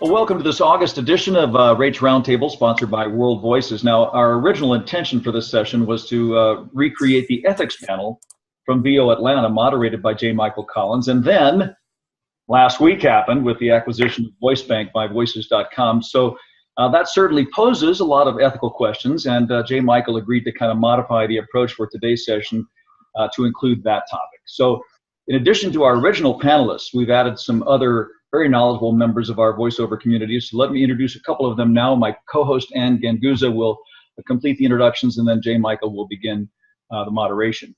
Well, welcome to this August edition of Rach Roundtable, sponsored by World Voices. Now, our original intention for this session was to recreate the ethics panel from VO Atlanta, moderated by J. Michael Collins. And then last week happened with the acquisition of VoiceBank by Voices.com. So that certainly poses a lot of ethical questions, and J. Michael agreed to kind of modify the approach for today's session to include that topic. So in addition to our original panelists, we've added some other very knowledgeable members of our voiceover community. So let me introduce a couple of them now. My co-host, Ann Ganguzza, will complete the introductions, and then J. Michael will begin the moderation.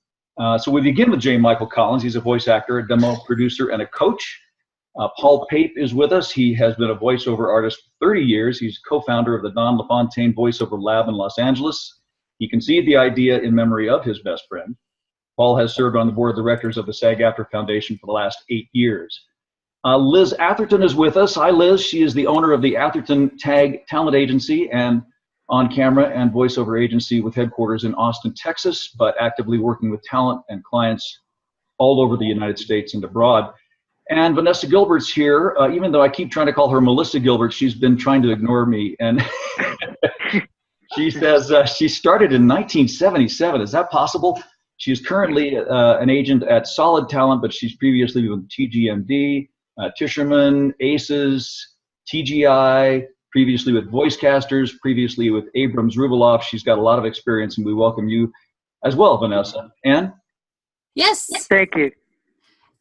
So we begin with J. Michael Collins. He's a voice actor, a demo producer, and a coach. Paul Pape is with us. He has been a voiceover artist for 30 years. He's co-founder of the Don LaFontaine Voiceover Lab in Los Angeles. He conceived the idea in memory of his best friend. Paul has served on the board of directors of the SAG-AFTRA Foundation for the last 8 years. Liz Atherton is with us. Hi, Liz. She is the owner of the Atherton Tag Talent Agency and on-camera and voiceover agency with headquarters in Austin, Texas, but actively working with talent and clients all over the United States and abroad. And Vanessa Gilbert's here. Even though I keep trying to call her Melissa Gilbert, she's been trying to ignore me. And she says she started in 1977. Is that possible? She's currently an agent at Solid Talent, but she's previously with TGMD, Tischerman, Aces, TGI, previously with Voicecasters, previously with Abrams Rubaloff. She's got a lot of experience, and we welcome you as well, Vanessa. Ann? Yes. Thank you.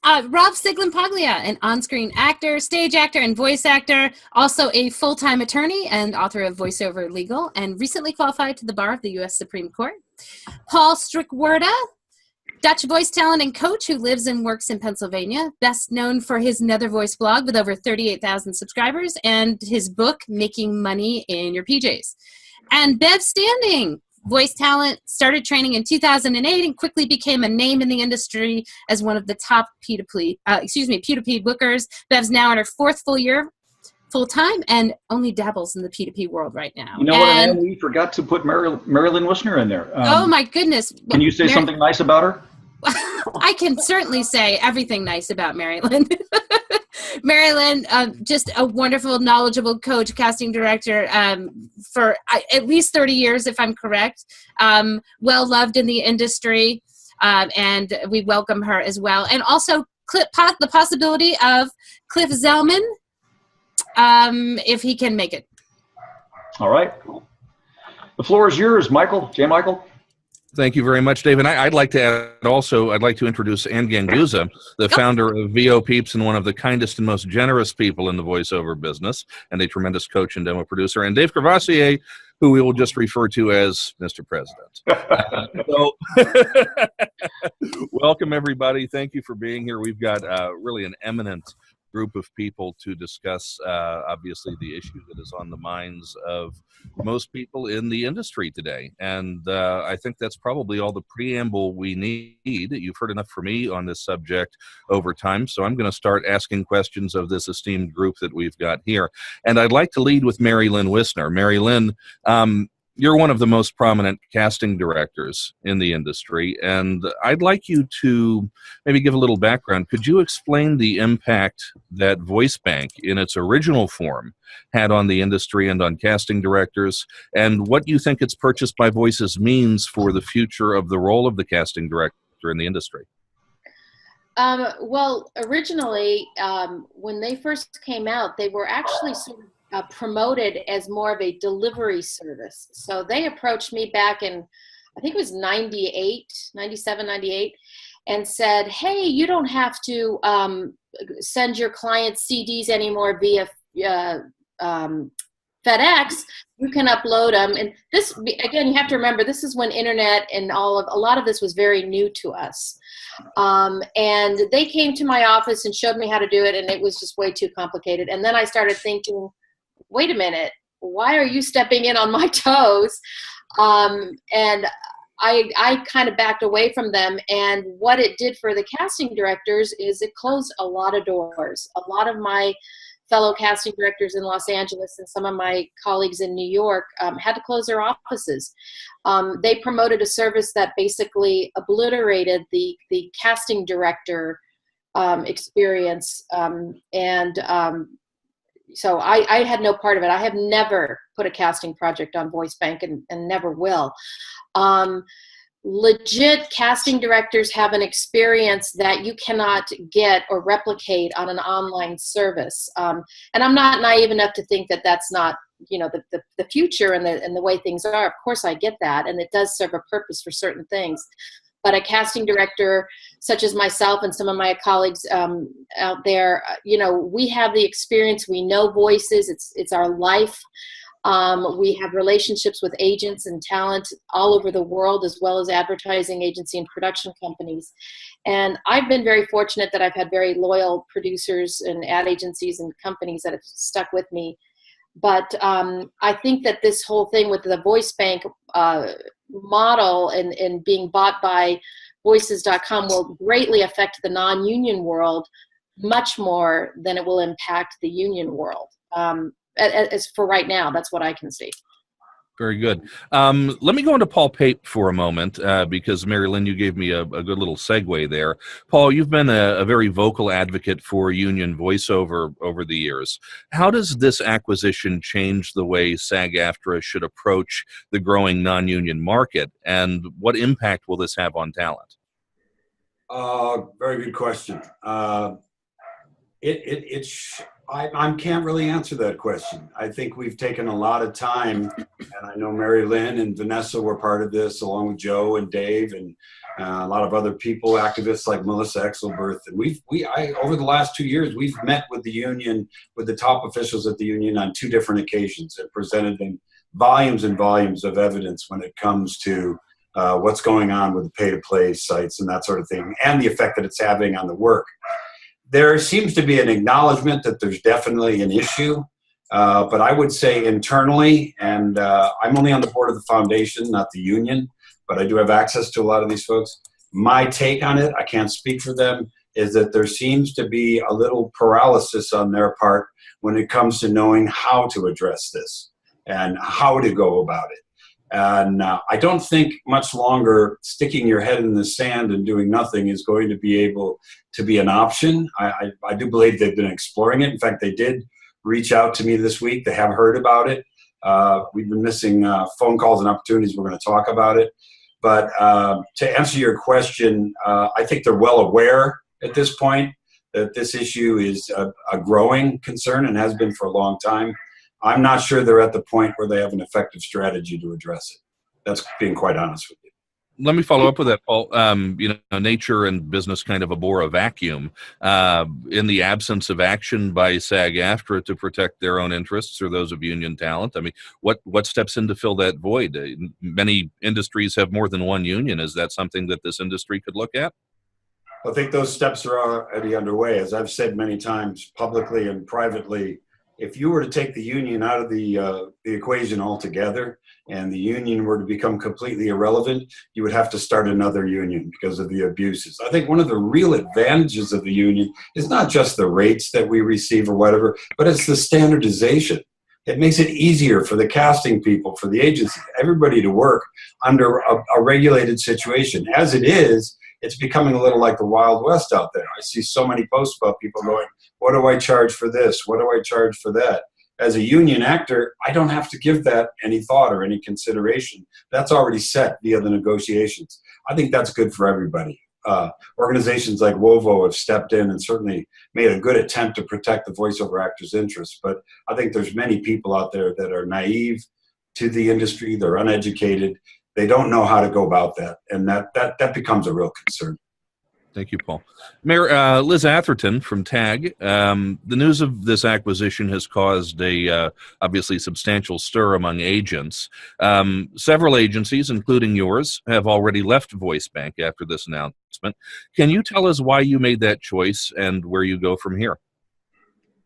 Rob Sciglimpaglia, an on-screen actor, stage actor, and voice actor, also a full-time attorney and author of Voiceover Legal, and recently qualified to the bar of the U.S. Supreme Court. Paul Strikwerda, Dutch voice talent and coach who lives and works in Pennsylvania, best known for his Nether Voice blog with over 38,000 subscribers and his book, Making Money in Your PJs. And Bev Standing, voice talent, started training in 2008 and quickly became a name in the industry as one of the top P2P bookers. Bev's now in her 4th full year full-time and only dabbles in the P2P world right now. You know what, Ann? We forgot to put Marilyn Wissner in there. Oh, my goodness. Can you say something nice about her? I can certainly say everything nice about Marilyn. Marilyn, just a wonderful, knowledgeable coach, casting director for at least 30 years, if I'm correct. Well-loved in the industry, and we welcome her as well. And also the possibility of Cliff Zellman, if he can make it. All right. The floor is yours, Michael. J. Michael. Thank you very much, Dave. And I'd like to add also, I'd like to introduce Ann Ganguzza, the founder of VO Peeps and one of the kindest and most generous people in the voiceover business, and a tremendous coach and demo producer, and Dave Courvoisier, who we will just refer to as Mr. President. Welcome, everybody. Thank you for being here. We've got really an eminent group of people to discuss, obviously, the issue that is on the minds of most people in the industry today. And I think that's probably all the preamble we need. You've heard enough from me on this subject over time, so I'm going to start asking questions of this esteemed group that we've got here. And I'd like to lead with Mary Lynn Wissner. Mary Lynn, you're one of the most prominent casting directors in the industry, and I'd like you to maybe give a little background. Could you explain the impact that VoiceBank in its original form had on the industry and on casting directors, and what you think its purchase by Voices means for the future of the role of the casting director in the industry? Well, originally, when they first came out, they were actually sort of promoted as more of a delivery service. So they approached me back in, I think it was 97, 98, and said, hey, you don't have to send your clients CDs anymore via FedEx. You can upload them. And this, again, you have to remember, this is when internet and a lot of this was very new to us. And they came to my office and showed me how to do it, and it was just way too complicated. And then I started thinking, wait a minute, why are you stepping in on my toes? And I kind of backed away from them. And what it did for the casting directors is it closed a lot of doors. A lot of my fellow casting directors in Los Angeles and some of my colleagues in New York had to close their offices. They promoted a service that basically obliterated the casting director experience, and so I had no part of it. I have never put a casting project on VoiceBank and never will. Legit casting directors have an experience that you cannot get or replicate on an online service. And I'm not naive enough to think that that's not, the future and the way things are. Of course I get that, and it does serve a purpose for certain things. But a casting director such as myself and some of my colleagues out there, we have the experience. We know voices. It's our life. We have relationships with agents and talent all over the world, as well as advertising agency and production companies. And I've been very fortunate that I've had very loyal producers and ad agencies and companies that have stuck with me. But I think that this whole thing with the VoiceBank model and being bought by voices.com will greatly affect the non-union world much more than it will impact the union world. As for right now, that's what I can see. Very good. Let me go into Paul Pape for a moment, because Mary Lynn, you gave me a good little segue there. Paul, you've been a very vocal advocate for union voiceover over the years. How does this acquisition change the way SAG-AFTRA should approach the growing non-union market, and what impact will this have on talent? Very good question. I can't really answer that question. I think we've taken a lot of time, and I know Mary Lynn and Vanessa were part of this, along with Joe and Dave and a lot of other people, activists like Melissa Exelberth. And over the last 2 years, we've met with the union, with the top officials at the union on 2 different occasions and presented them volumes and volumes of evidence when it comes to what's going on with the pay-to-play sites and that sort of thing, and the effect that it's having on the work. There seems to be an acknowledgement that there's definitely an issue, but I would say internally, and I'm only on the board of the foundation, not the union, but I do have access to a lot of these folks. My take on it, I can't speak for them, is that there seems to be a little paralysis on their part when it comes to knowing how to address this and how to go about it. And I don't think much longer sticking your head in the sand and doing nothing is going to be able to be an option. I do believe they've been exploring it. In fact, they did reach out to me this week. They have heard about it. We've been missing phone calls and opportunities. We're going to talk about it. But to answer your question, I think they're well aware at this point that this issue is a growing concern and has been for a long time. I'm not sure they're at the point where they have an effective strategy to address it. That's being quite honest with you. Let me follow up with that, Paul. Nature and business kind of abhor a vacuum. In the absence of action by SAG-AFTRA to protect their own interests or those of union talent, I mean, what steps in to fill that void? Many industries have more than one union. Is that something that this industry could look at? I think those steps are already underway. As I've said many times, publicly and privately, if you were to take the union out of the equation altogether and the union were to become completely irrelevant, you would have to start another union because of the abuses. I think one of the real advantages of the union is not just the rates that we receive or whatever, but it's the standardization. It makes it easier for the casting people, for the agency, everybody to work under a regulated situation. As it is, it's becoming a little like the Wild West out there. I see so many posts about people going, what do I charge for this? What do I charge for that? As a union actor, I don't have to give that any thought or any consideration. That's already set via the negotiations. I think that's good for everybody. Organizations like WoVO have stepped in and certainly made a good attempt to protect the voiceover actors' interests. But I think there's many people out there that are naive to the industry. They're uneducated. They don't know how to go about that. And that becomes a real concern. Thank you, Paul. Mayor Liz Atherton from TAG. The news of this acquisition has caused a obviously substantial stir among agents. Several agencies, including yours, have already left VoiceBank after this announcement. Can you tell us why you made that choice and where you go from here?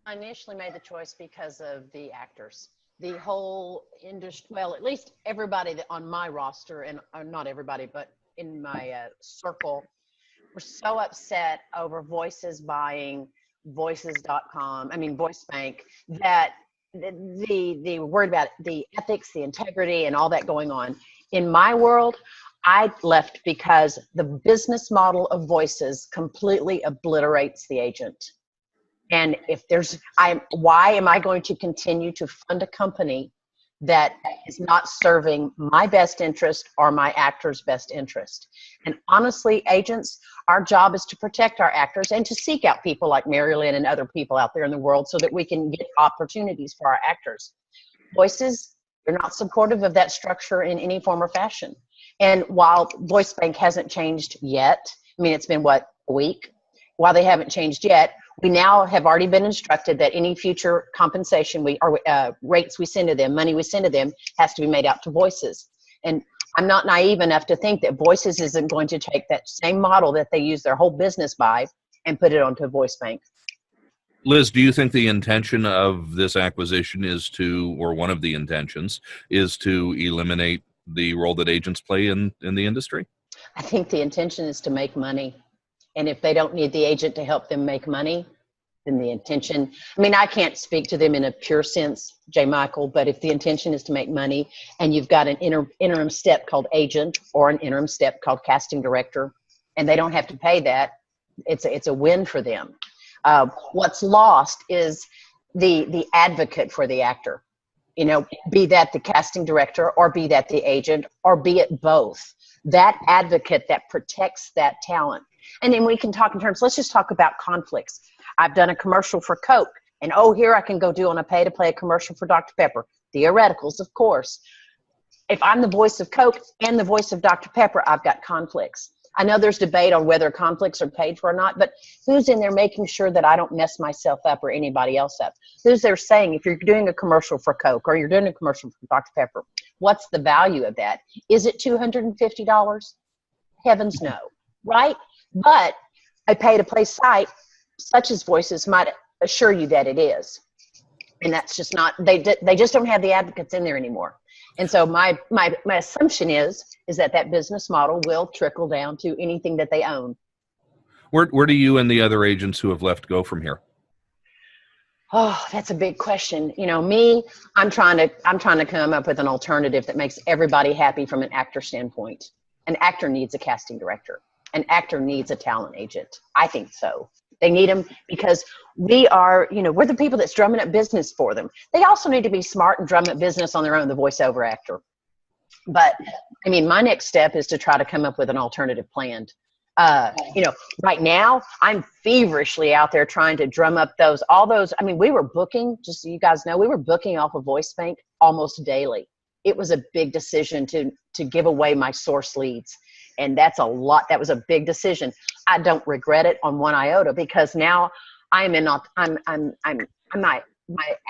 I initially made the choice because of the actors. The whole industry, well, at least everybody that on my roster, and not everybody, but in my circle, were so upset over Voices buying voices.com, VoiceBank, that the word about the ethics, the integrity, and all that going on. In my world, I left because the business model of Voices completely obliterates the agent. And why am I going to continue to fund a company that is not serving my best interest or my actor's best interest? And honestly, agents, our job is to protect our actors and to seek out people like Mary Lynn and other people out there in the world so that we can get opportunities for our actors. Voices, they're not supportive of that structure in any form or fashion. And while VoiceBank hasn't changed yet, I mean, it's been, what, a week? While they haven't changed yet, we now have already been instructed that any future compensation rates we send to them, money we send to them, has to be made out to Voices. And I'm not naive enough to think that Voices isn't going to take that same model that they use their whole business by and put it onto VoiceBank. Liz, do you think the intention of this acquisition is to, or one of the intentions, is to eliminate the role that agents play in the industry? I think the intention is to make money. And if they don't need the agent to help them make money, then the intention, I mean, I can't speak to them in a pure sense, J. Michael, but if the intention is to make money and you've got an interim step called agent or an interim step called casting director, and they don't have to pay that, it's a win for them. What's lost is the advocate for the actor, you know, be that the casting director or be that the agent or be it both. That advocate that protects that talent. And then we can talk in terms, let's just talk about conflicts. I've done a commercial for Coke, and here I can go do on a pay to play a commercial for Dr. Pepper. Theoreticals, of course. If I'm the voice of Coke and the voice of Dr. Pepper, I've got conflicts. I know there's debate on whether conflicts are paid for or not, but who's in there making sure that I don't mess myself up or anybody else up? Who's there saying, if you're doing a commercial for Coke or you're doing a commercial for Dr. Pepper, what's the value of that? Is it $250? Heavens no, right? But a pay-to-play site, such as Voices, might assure you that it is. And that's just not, they just don't have the advocates in there anymore. And so my assumption is that business model will trickle down to anything that they own. Where do you and the other agents who have left go from here? Oh, that's a big question. You know, I'm trying to come up with an alternative that makes everybody happy from an actor standpoint. An actor needs a casting director. An actor needs a talent agent. I think so. They need them because we're the people that's drumming up business for them. They also need to be smart and drum up business on their own, the voiceover actor. But I mean, my next step is to try to come up with an alternative plan. Right now I'm feverishly out there trying to drum up all those. I mean, we were booking, just so you guys know, we were booking off of VoiceBank almost daily. It was a big decision to give away my source leads. And that's a lot. That was a big decision. I don't regret it on one iota because now I'm my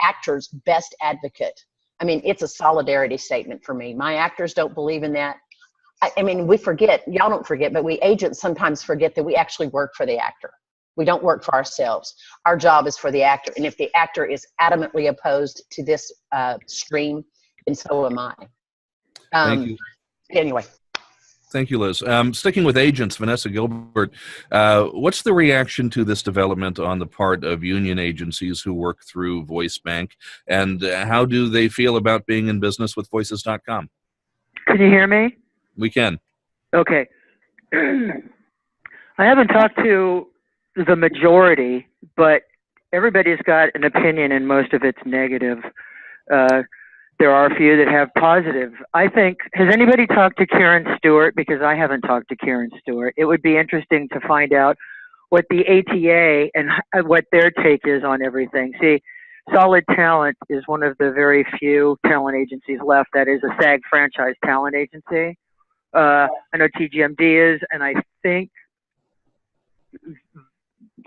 actor's best advocate. I mean, it's a solidarity statement for me. My actors don't believe in that. I mean, we forget, y'all don't forget, but we agents sometimes forget that we actually work for the actor. We don't work for ourselves. Our job is for the actor. And if the actor is adamantly opposed to this stream, then so am I. Thank you. Anyway. Thank you, Liz. Sticking with agents, Vanessa Gilbert, what's the reaction to this development on the part of union agencies who work through VoiceBank, and how do they feel about being in business with Voices.com? Can you hear me? We can. Okay. I haven't talked to the majority, but everybody's got an opinion and most of it's negative. There are a few that have positive. I think, has anybody talked to Karen Stewart? Because I haven't talked to Karen Stewart. It would be interesting to find out what the ATA and what their take is on everything. See, Solid Talent is one of the very few talent agencies left that is a SAG franchise talent agency. I know TGMD is, and I think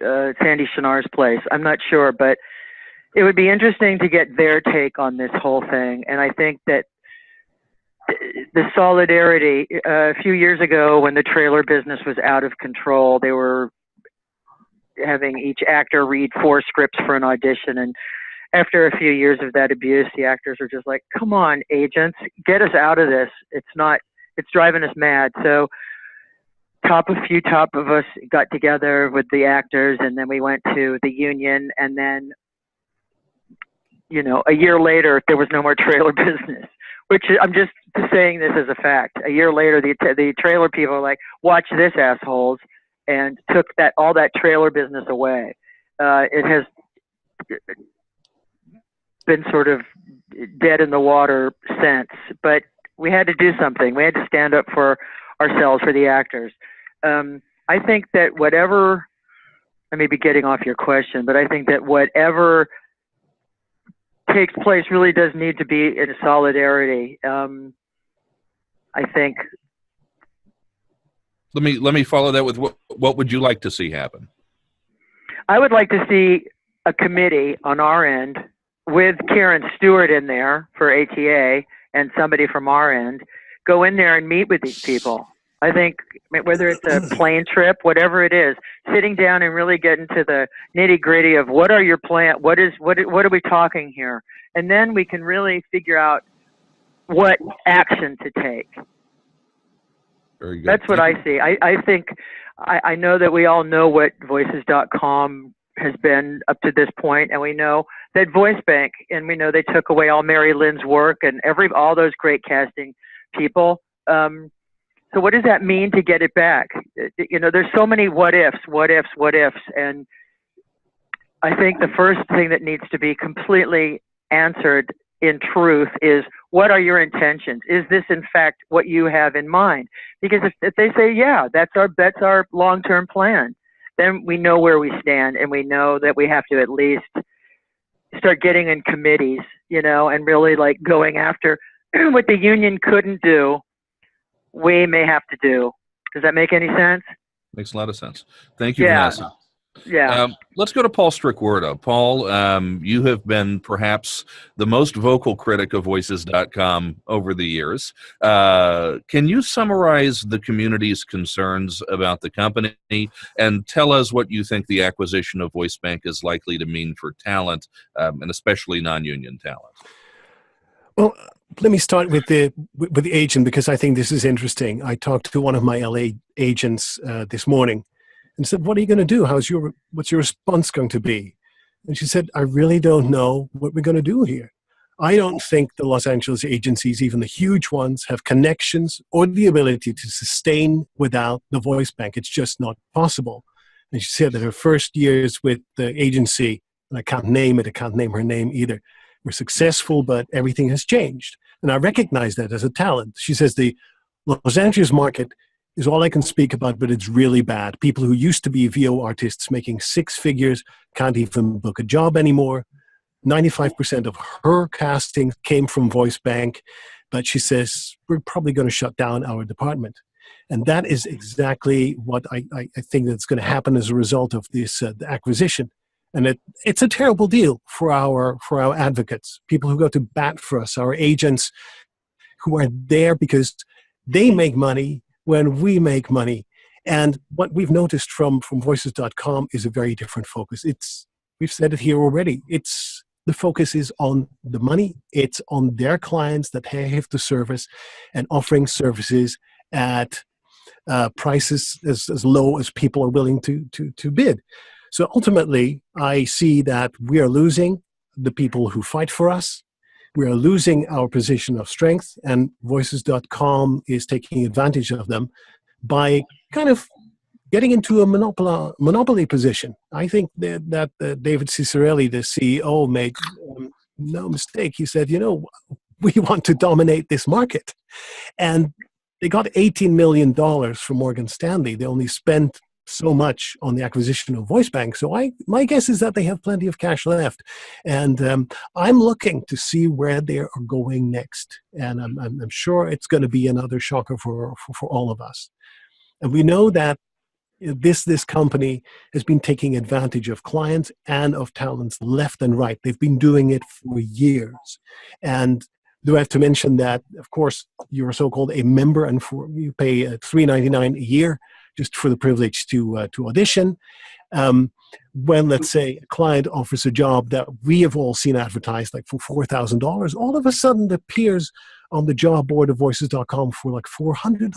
Sandy Shinar's place. I'm not sure, but it would be interesting to get their take on this whole thing. And I think that the solidarity, a few years ago when the trailer business was out of control, they were having each actor read 4 scripts for an audition. And after a few years of that abuse, the actors are just like, come on, agents, get us out of this. It's driving us mad. So a few top of us got together with the actors, and then we went to the union, and then, you know, a year later, there was no more trailer business, which I'm just saying this as a fact. A year later, the trailer people are like, watch this, assholes, and took all that trailer business away. It has been sort of dead in the water since. But we had to do something. We had to stand up for ourselves, for the actors. I think that whatever, I may be getting off your question, but I think that whatever takes place really does need to be in solidarity. I think. Let me follow that with what would you like to see happen? I would like to see a committee on our end with Karen Stewart in there for ATA and somebody from our end go in there and meet with these people. I think whether it's a plane trip, whatever it is, sitting down and really get into the nitty gritty of what are your plan, what are we talking here? And then we can really figure out what action to take. Very good. That's what I see. I think, I know that we all know what voices.com has been up to this point, and we know that VoiceBank, and we know they took away all Mary Lynn's work and all those great casting people. So what does that mean to get it back? You know, there's so many what ifs, and I think the first thing that needs to be completely answered in truth is, what are your intentions? Is this in fact what you have in mind? Because if they say, yeah, that's our long-term plan, then we know where we stand, and we know that we have to at least start getting in committees, you know, and really like going after what the union couldn't do, we may have to do. Does that make any sense? Makes a lot of sense. Thank you, Vanessa. Yeah. Let's go to Paul Strikwerda. Paul, you have been perhaps the most vocal critic of Voices.com over the years. Can you summarize the community's concerns about the company and tell us what you think the acquisition of VoiceBank is likely to mean for talent, and especially non-union talent? Well, let me start with the agent, because I think this is interesting. I talked to one of my LA agents this morning and said, what are you going to do? What's your response going to be? And she said, I really don't know what we're going to do here. I don't think the Los Angeles agencies, even the huge ones, have connections or the ability to sustain without the VoiceBank. It's just not possible. And she said that her first years with the agency, and I can't name it, I can't name her name either, were successful, but everything has changed. And I recognize that as a talent. She says the Los Angeles market is all I can speak about, but it's really bad. People who used to be VO artists making six figures can't even book a job anymore. 95% of her casting came from VoiceBank, but she says, we're probably going to shut down our department. And that is exactly what I think that's going to happen as a result of this acquisition. And it's a terrible deal for our advocates, people who go to bat for us, our agents who are there because they make money when we make money. And what we've noticed from Voices.com is a very different focus. We've said it here already. The focus is on the money. It's on their clients that they have to service, and offering services at prices as low as people are willing to bid. So ultimately, I see that we are losing the people who fight for us. We are losing our position of strength, and Voices.com is taking advantage of them by kind of getting into a monopoly position. I think that David Ciccarelli, the CEO, made no mistake. He said, we want to dominate this market. And they got $18 million from Morgan Stanley. They only spent so much on the acquisition of VoiceBank. So my guess is that they have plenty of cash left. And I'm looking to see where they are going next. And I'm sure it's going to be another shocker for all of us. And we know that this company has been taking advantage of clients and of talents left and right. They've been doing it for years. And do I have to mention that, of course, you're so-called a member, and you pay $3.99 a year just for the privilege to audition. When, let's say, a client offers a job that we have all seen advertised like for $4,000, all of a sudden it appears on the job board of Voices.com for like $400.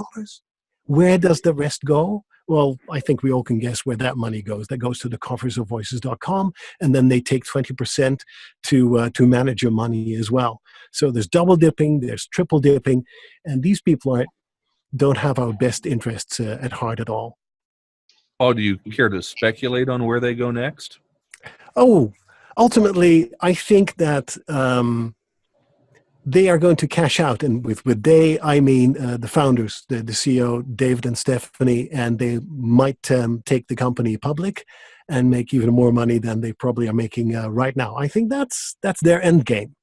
Where does the rest go? Well, I think we all can guess where that money goes. That goes to the coffers of Voices.com, and then they take 20% to manage your money as well. So there's double dipping, there's triple dipping, and these people don't have our best interests at heart at all. Paul, do you care to speculate on where they go next? Oh, ultimately, I think that they are going to cash out. And with they, I mean the founders, the CEO, David and Stephanie, and they might take the company public and make even more money than they probably are making right now. I think that's their end game.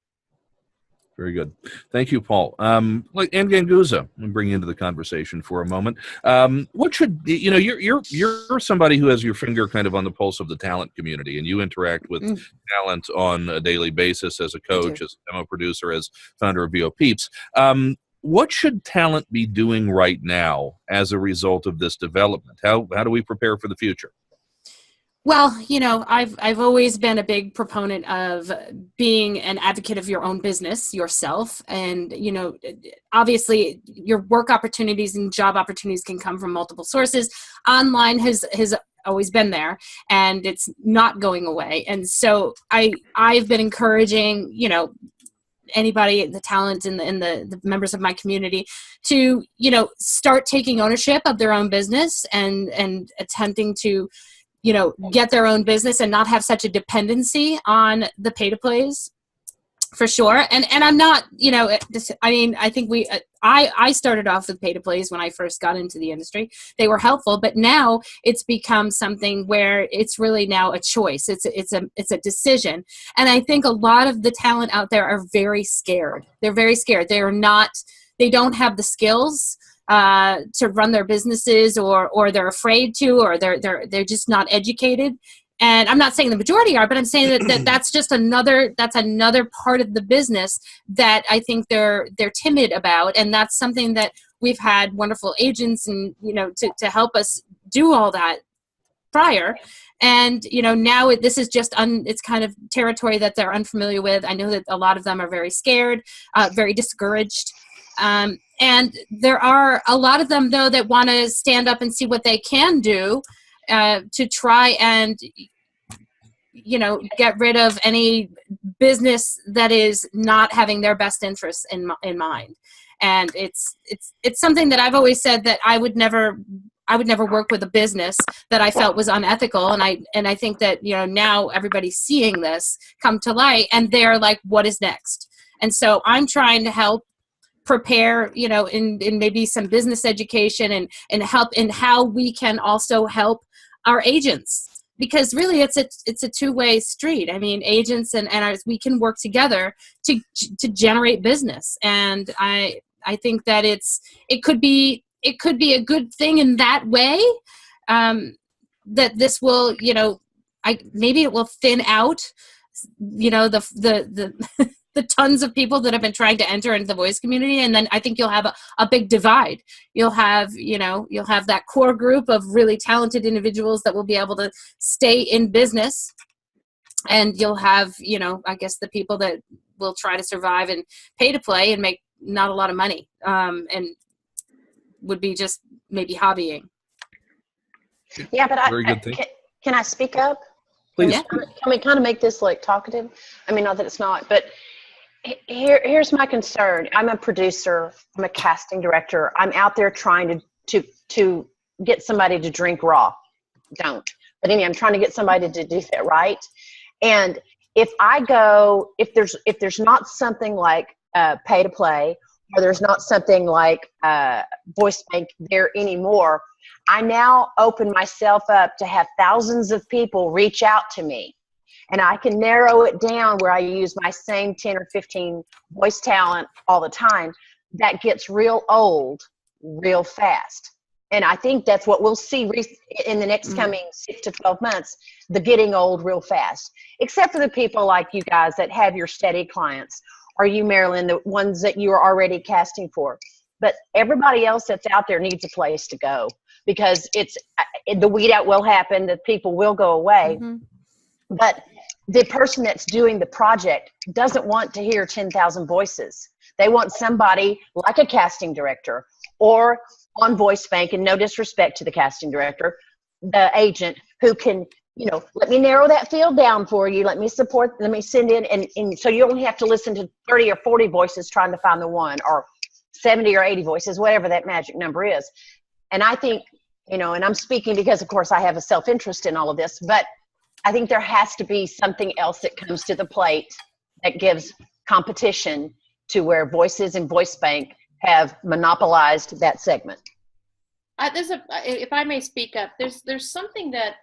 Very good. Thank you, Paul. And Ganguzza, I'll bring you into the conversation for a moment. What should, you're somebody who has your finger kind of on the pulse of the talent community, and you interact with talent on a daily basis as a coach, as a demo producer, as founder of VO Peeps. What should talent be doing right now as a result of this development? How do we prepare for the future? Well, I've always been a big proponent of being an advocate of your own business yourself. And, obviously your work opportunities and job opportunities can come from multiple sources. Online has always been there, and it's not going away. And so I've been encouraging, anybody, the talent and the members of my community to, start taking ownership of their own business and attempting to, get their own business and not have such a dependency on the pay-to-plays, for sure. And I'm not, I think I started off with pay-to-plays when I first got into the industry. They were helpful, but now it's become something where it's really now a choice. It's a decision. And I think a lot of the talent out there are very scared. They're very scared. They don't have the skills to run their businesses, or they're afraid to, or they're just not educated. And I'm not saying the majority are, but I'm saying that's just another part of the business that I think they're timid about. And that's something that we've had wonderful agents and, to help us do all that prior. And, now this is just, it's kind of territory that they're unfamiliar with. I know that a lot of them are very scared, very discouraged. And there are a lot of them, though, that want to stand up and see what they can do to try and, get rid of any business that is not having their best interests in mind. And it's something that I've always said that I would never work with a business that I felt was unethical. And I think that, now everybody's seeing this come to light, and they're like, what is next? And so I'm trying to help prepare, in maybe some business education and help in how we can also help our agents, because really it's a two-way street. I mean, agents and ours, we can work together to generate business. And I think that it could be a good thing in that way, that this will, maybe it will thin out, the tons of people that have been trying to enter into the voice community. And then I think you'll have a big divide. You'll have that core group of really talented individuals that will be able to stay in business. And you'll have, I guess the people that will try to survive and pay to play and make not a lot of money, and would be just maybe hobbying. Yeah, but can I speak up? Please. Yeah. Can we kind of make this like talkative? I mean, not that it's not, but here's my concern. I'm a producer. I'm a casting director. I'm out there trying to get somebody to drink raw. Don't. But anyway, I'm trying to get somebody to do that right. And if there's not something like pay to play, or there's not something like VoiceBank there anymore, I now open myself up to have thousands of people reach out to me. And I can narrow it down where I use my same 10 or 15 voice talent all the time. That gets real old real fast. And I think that's what we'll see in the next coming 6 to 12 months, the getting old real fast. Except for the people like you guys that have your steady clients, or you, Marilyn, the ones that you are already casting for. But everybody else that's out there needs a place to go, because the weed out will happen, that people will go away. Mm-hmm. But the person that's doing the project doesn't want to hear 10,000 voices. They want somebody like a casting director, or on VoiceBank, and no disrespect to the casting director, the agent, who can, let me narrow that field down for you. Let me send in, and so you don't have to listen to 30 or 40 voices trying to find the one, or 70 or 80 voices, whatever that magic number is. And I think, and I'm speaking because, of course, I have a self-interest in all of this, but I think there has to be something else that comes to the plate that gives competition to where Voices and VoiceBank have monopolized that segment. If I may speak up, there's something that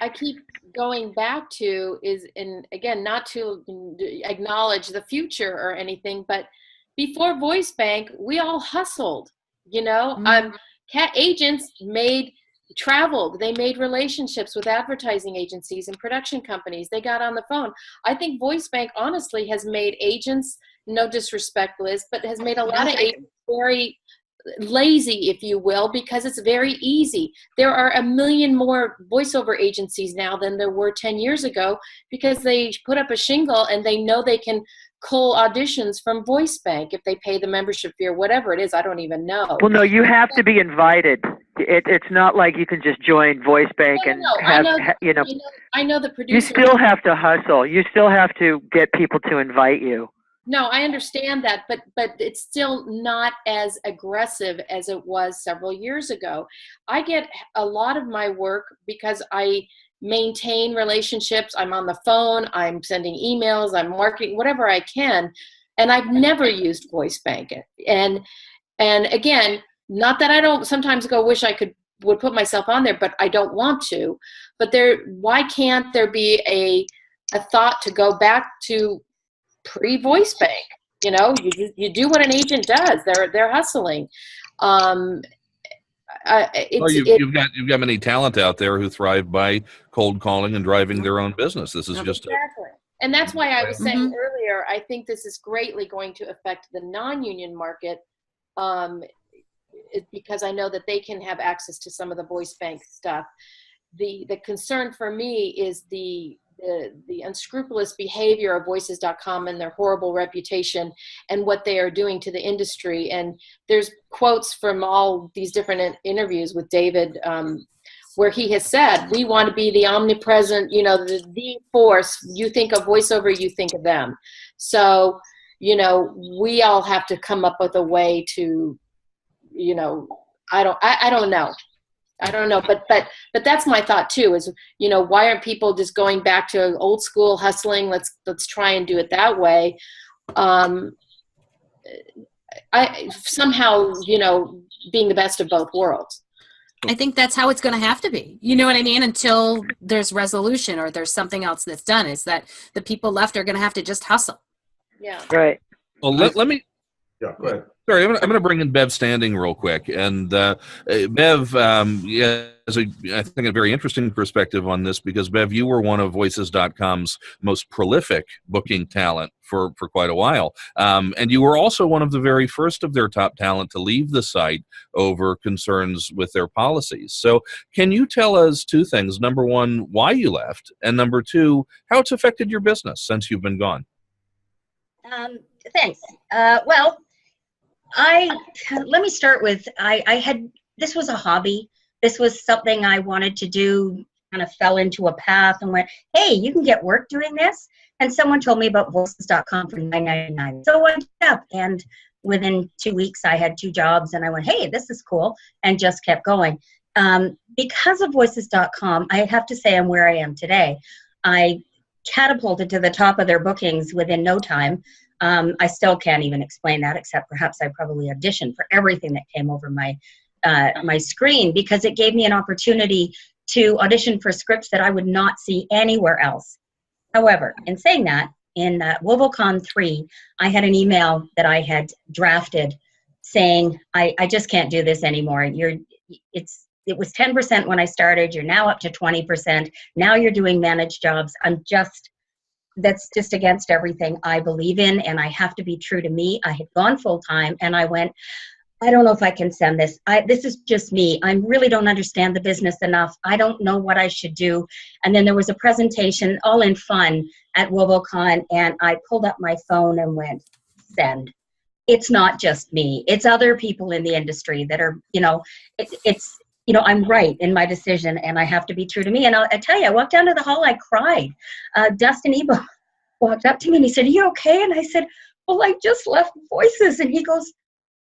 I keep going back to is, and again, not to acknowledge the future or anything, but before VoiceBank, we all hustled, you know. Agents traveled, they made relationships with advertising agencies and production companies. They got on the phone. I think VoiceBank honestly has made agents, no disrespect, Liz, but has made a lot of agents very lazy, if you will, because it's very easy. There are a million more voiceover agencies now than there were 10 years ago because they put up a shingle and they know they can cull auditions from VoiceBank if they pay the membership fee or whatever it is. I don't even know. Well, no, you have to be invited. It's not like you can just join VoiceBank and have, I know the producer. You still have to hustle. You still have to get people to invite you. No, I understand that, but it's still not as aggressive as it was several years ago. I get a lot of my work because I maintain relationships. I'm on the phone, I'm sending emails, I'm marketing, whatever I can, and I've never used VoiceBank. And again, not that I don't sometimes wish I would put myself on there, but I don't want to. But why can't there be a thought to go back to pre-VoiceBank? You know, you do what an agent does. They're hustling. You've got many talent out there who thrive by cold calling and driving their own business. This is just exactly. And that's why I was saying earlier, I think this is greatly going to affect the non-union market, because I know that they can have access to some of the VoiceBank stuff. The concern for me is the unscrupulous behavior of Voices.com and their horrible reputation and what they are doing to the industry. And there's quotes from all these different interviews with David where he has said, we want to be the omnipresent, you know, the force. You think of voiceover, you think of them. So, you know, we all have to come up with a way to, you know, I don't know. I don't know, but that's my thought too. Is, you know, why aren't people just going back to old school hustling? Let's try and do it that way. I somehow, you know, being the best of both worlds. I think that's how it's going to have to be. You know what I mean? Until there's resolution or there's something else that's done, is that the people left are going to have to just hustle. Yeah. Right. Well, let me. Yeah, go ahead. Sorry, I'm going to bring in Bev Standing real quick. And Bev, has I think a very interesting perspective on this, because Bev, you were one of Voices.com's most prolific booking talent for quite a while. And you were also one of the very first of their top talent to leave the site over concerns with their policies. So can you tell us two things? Number one, why you left, and number two, how it's affected your business since you've been gone? Thanks. Well, let me start with, this was a hobby. This was something I wanted to do, kind of fell into a path and went, hey, you can get work doing this. And someone told me about Voices.com for $9.99. So I went up, and within 2 weeks I had 2 jobs, and I went, hey, this is cool, and just kept going. Because of Voices.com, I have to say I'm where I am today. I catapulted to the top of their bookings within no time. I still can't even explain that, except perhaps I probably auditioned for everything that came over my my screen, because it gave me an opportunity to audition for scripts that I would not see anywhere else. However, in saying that, in WoVOCon 3, I had an email that I had drafted saying, I just can't do this anymore. It was 10% when I started. You're now up to 20%. Now you're doing managed jobs. That's just against everything I believe in, and I have to be true to me. I had gone full time, and I went, I don't know if I can send this. This is just me. I really don't understand the business enough. I don't know what I should do. And then there was a presentation, all in fun, at WoVOCon, and I pulled up my phone and went, send. It's not just me. It's other people in the industry that are, you know, I'm right in my decision, and I have to be true to me. And I tell you, I walked down to the hall, I cried. Dustin Ebo walked up to me and he said, are you okay? And I said, well, I just left Voices. And he goes,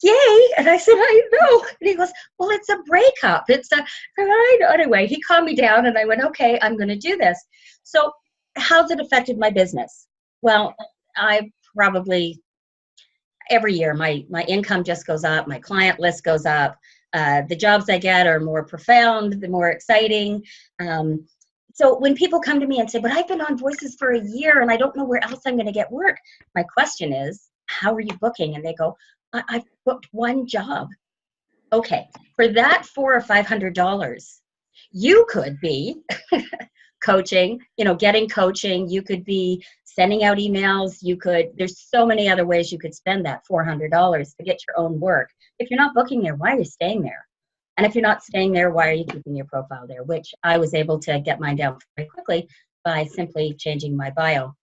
yay. And I said, I know. And he goes, well, it's a breakup. It's a, I know. Anyway, he calmed me down and I went, okay, I'm going to do this. So how's it affected my business? Well, I probably, every year, my income just goes up. My client list goes up. The jobs I get are more profound, the more exciting. So when people come to me and say, but I've been on Voices for a year and I don't know where else I'm going to get work, my question is, how are you booking? And they go, I've booked one job. Okay, for that $400 or $500, you could be coaching, getting coaching. You could be sending out emails. There's so many other ways you could spend that $400 to get your own work. If you're not booking there, why are you staying there? And if you're not staying there, why are you keeping your profile there? Which I was able to get mine down very quickly by simply changing my bio.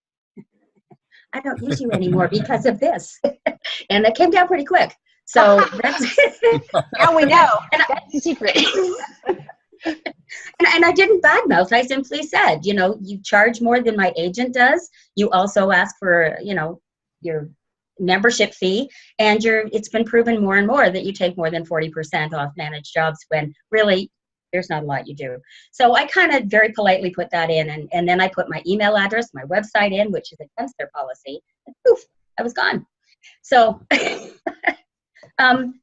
I don't use you anymore because of this. And it came down pretty quick. So that's Now we know. That's the secret. And I didn't badmouth. I simply said, you charge more than my agent does. You also ask for, your membership fee, and it's been proven more and more that you take more than 40% off managed jobs when really there's not a lot you do. So I kind of very politely put that in, and then I put my email address, my website in, which is against their policy, and poof, I was gone. So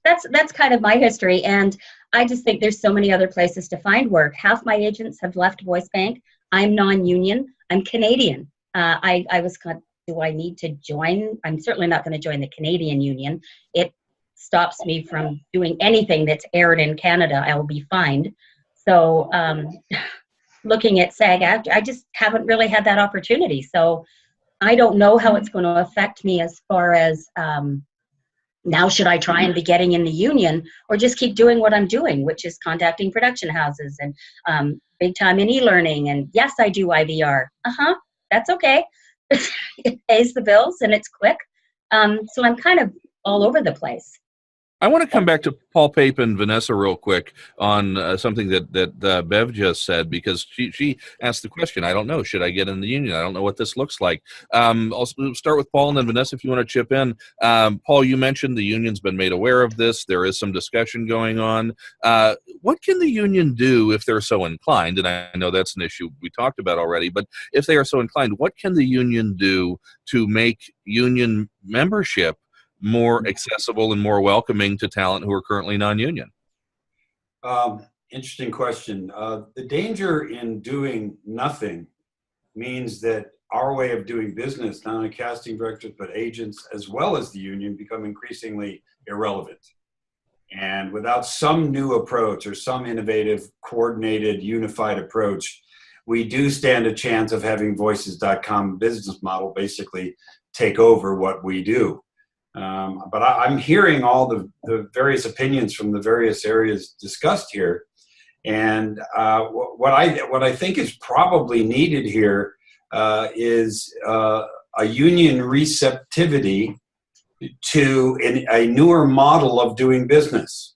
that's kind of my history, and I just think there's so many other places to find work. Half my agents have left VoiceBank. I'm non-union. I'm Canadian. I was kind of, do I need to join? I'm certainly not going to join the Canadian Union. It stops me from doing anything that's aired in Canada. I will be fined. So looking at SAG, I just haven't really had that opportunity. So I don't know how it's going to affect me as far as now should I try and be getting in the union or just keep doing what I'm doing, which is contacting production houses and big time in e-learning. And yes, I do IVR. That's okay. It pays the bills and it's quick. So I'm kind of all over the place. I want to come back to Paul, Pape, and Vanessa real quick on something that Bev just said, because she asked the question, I don't know, should I get in the union? I don't know what this looks like. I'll start with Paul and then Vanessa, if you want to chip in. Paul, you mentioned the union's been made aware of this. There is some discussion going on. What can the union do if they're so inclined? And I know that's an issue we talked about already, but if they are so inclined, what can the union do to make union membership more accessible and more welcoming to talent who are currently non-union? Interesting question. The danger in doing nothing means that our way of doing business, not only casting directors, but agents, as well as the union, become increasingly irrelevant. And without some new approach or some innovative, coordinated, unified approach, we do stand a chance of having Voices.com business model basically take over what we do. But I'm hearing all the various opinions from the various areas discussed here, and what I think is probably needed here is a union receptivity to a newer model of doing business.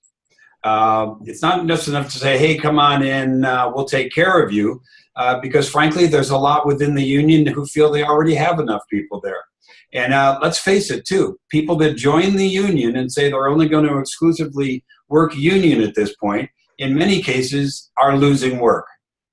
It's not just enough to say, hey, come on in, we'll take care of you, because frankly, there's a lot within the union who feel they already have enough people there. And let's face it, too, people that join the union and say they're only going to exclusively work union at this point, in many cases are losing work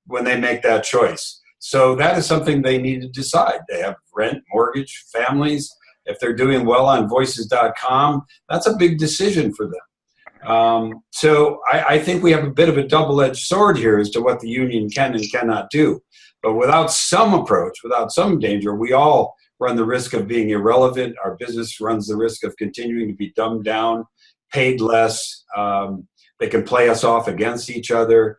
when they make that choice. So that is something they need to decide. They have rent, mortgage, families. If they're doing well on Voices.com, that's a big decision for them. So I think we have a bit of a double-edged sword here as to what the union can and cannot do. But without some approach, without some danger, we all run the risk of being irrelevant. Our business runs the risk of continuing to be dumbed down, paid less. They can play us off against each other,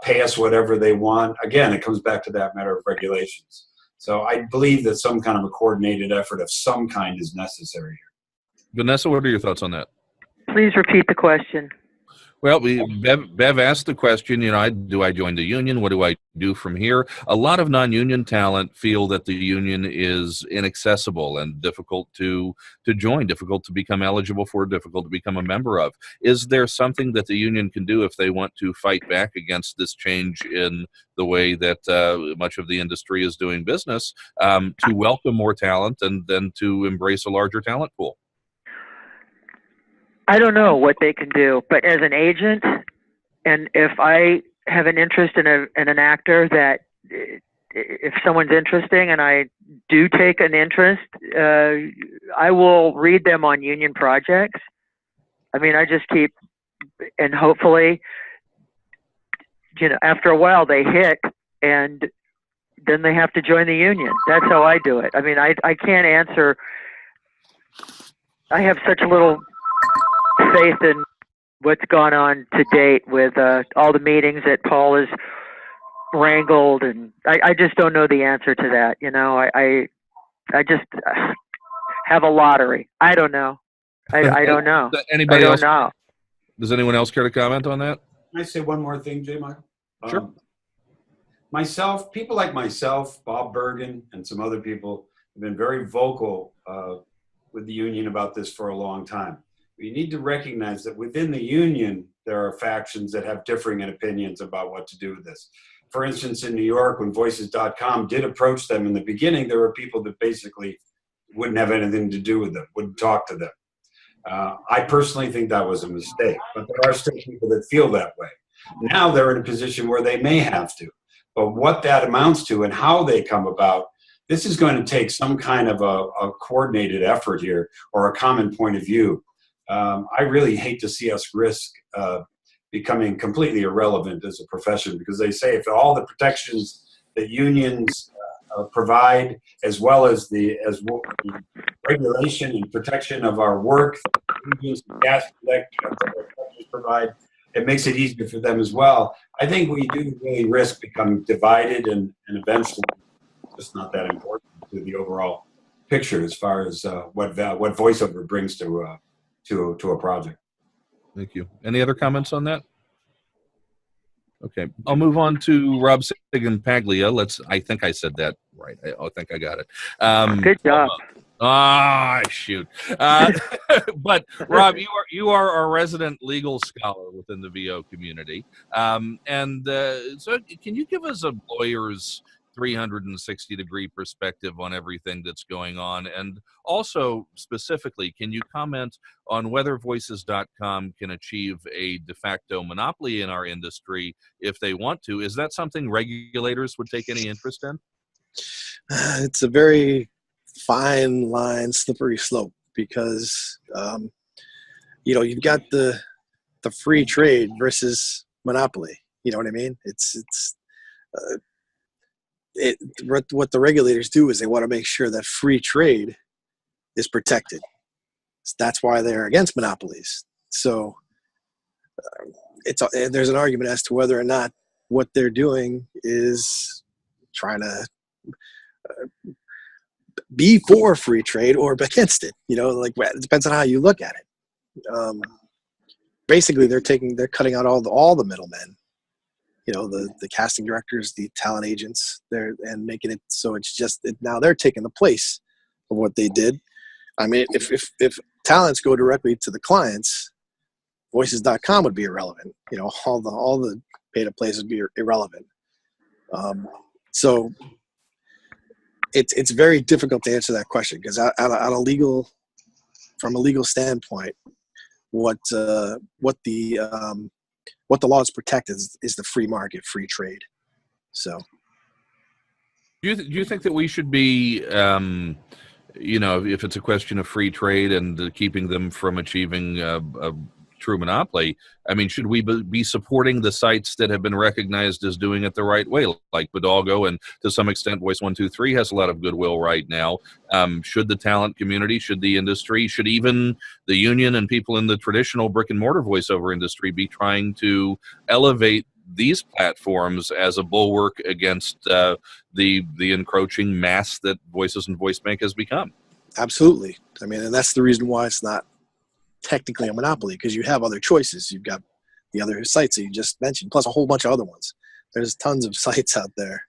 pay us whatever they want. Again, it comes back to that matter of regulations. So I believe that some kind of a coordinated effort of some kind is necessary here. Vanessa, what are your thoughts on that? Please repeat the question. Well, Bev asked the question, do I join the union? What do I do from here? A lot of non-union talent feel that the union is inaccessible and difficult to join, difficult to become eligible for, difficult to become a member of. Is there something that the union can do if they want to fight back against this change in the way that much of the industry is doing business, to welcome more talent and then to embrace a larger talent pool? I don't know what they can do, but as an agent, and if I have an interest in an actor that, if someone's interesting and I do take an interest, I will read them on union projects. I mean, I just keep, and hopefully, after a while they hit, and then they have to join the union. That's how I do it. I mean, I can't answer. I have such little faith in what's gone on to date with all the meetings that Paul has wrangled, and I just don't know the answer to that. I just have a lottery. I don't know. I don't know. Anybody else? Know. Does anyone else care to comment on that? Can I say one more thing, J. Michael? Sure. People like myself, Bob Bergen, and some other people have been very vocal with the union about this for a long time. We need to recognize that within the union, there are factions that have differing opinions about what to do with this. For instance, in New York, when Voices.com did approach them in the beginning, there were people that basically wouldn't have anything to do with them, wouldn't talk to them. I personally think that was a mistake, but there are still people that feel that way. Now they're in a position where they may have to, but what that amounts to and how they come about, this is going to take some kind of a coordinated effort here, or a common point of view. I really hate to see us risk becoming completely irrelevant as a profession, because they say if all the protections that unions provide, as well as the regulation and protection of our work, unions and gas provide, it makes it easier for them as well. I think we do really risk becoming divided, and eventually just not that important to the overall picture as far as what VoiceOver brings to a project. Thank you. Any other comments on that? Okay, I'll move on to Rob Sciglimpaglia. I think I said that right. I think I got it. Good job. Shoot. But Rob, you are a resident legal scholar within the VO community. So can you give us a lawyer's 360-degree perspective on everything that's going on? And also, specifically, can you comment on whether Voices.com can achieve a de facto monopoly in our industry if they want to? Is that something regulators would take any interest in? It's a very fine line, slippery slope, because you've got the free trade versus monopoly. You know what I mean? What the regulators do is they want to make sure that free trade is protected. That's why they're against monopolies. So there's an argument as to whether or not what they're doing is trying to be for free trade or against it. It depends on how you look at it. Basically, they're cutting out all the middlemen. The casting directors, the talent agents, and making it so it's just now they're taking the place of what they did. I mean, if talents go directly to the clients, Voices.com would be irrelevant. All the pay-to plays would be irrelevant. So it's very difficult to answer that question, because from a legal standpoint, what the laws protect is the free market, free trade. So, do you think that we should be, if it's a question of free trade and keeping them from achieving a true monopoly, I mean, should we be supporting the sites that have been recognized as doing it the right way, like Bodalgo, and to some extent Voice 123 has a lot of goodwill right now? Should the talent community, should the industry, should even the union and people in the traditional brick and mortar voiceover industry be trying to elevate these platforms as a bulwark against the encroaching mass that Voices and VoiceBank has become? Absolutely. I mean, and that's the reason why it's not technically a monopoly, because you have other choices. You've got the other sites that you just mentioned, plus a whole bunch of other ones. There's tons of sites out there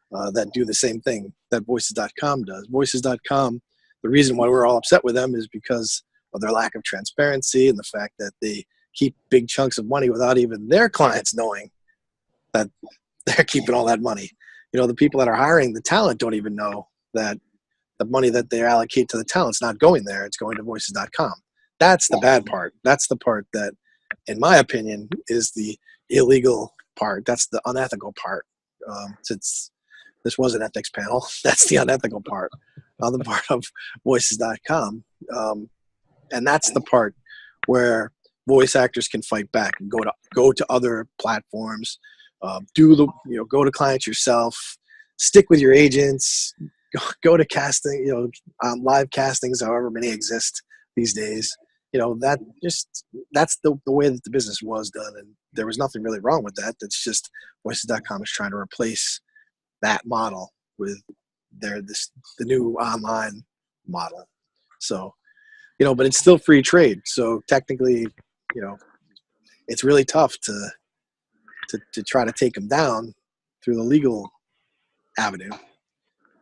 that do the same thing that Voices.com does. Voices.com, the reason why we're all upset with them is because of their lack of transparency and the fact that they keep big chunks of money without even their clients knowing that they're keeping all that money. The people that are hiring the talent don't even know that the money that they allocate to the talent's not going there. It's going to Voices.com. That's the bad part. That's the part that, in my opinion, is the illegal part. That's the unethical part. Since this was an ethics panel, that's the unethical part on the part of voices.com. And that's the part where voice actors can fight back and go to other platforms, go to clients yourself, stick with your agents, go to casting, live castings, however many exist these days. That's the way that the business was done, and there was nothing really wrong with that. That's just voices.com is trying to replace that model with the new online model. So, but it's still free trade. So technically, it's really tough to try to take them down through the legal avenue.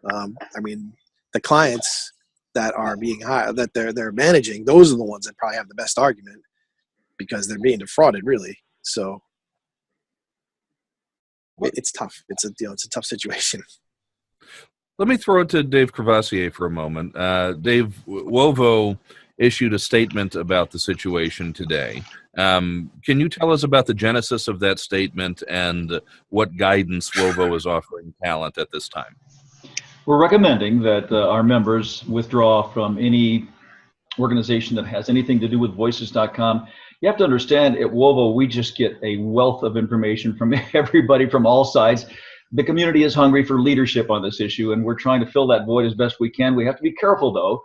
The clients that are being hired, that they're managing, those are the ones that probably have the best argument because they're being defrauded, really. So it's tough. It's a tough situation. Let me throw it to Dave Courvoisier for a moment. Dave, WoVO issued a statement about the situation today. Can you tell us about the genesis of that statement and what guidance WoVO is offering talent at this time? We're recommending that our members withdraw from any organization that has anything to do with voices.com. You have to understand, at WoVO, we just get a wealth of information from everybody from all sides. The community is hungry for leadership on this issue, and we're trying to fill that void as best we can. We have to be careful, though.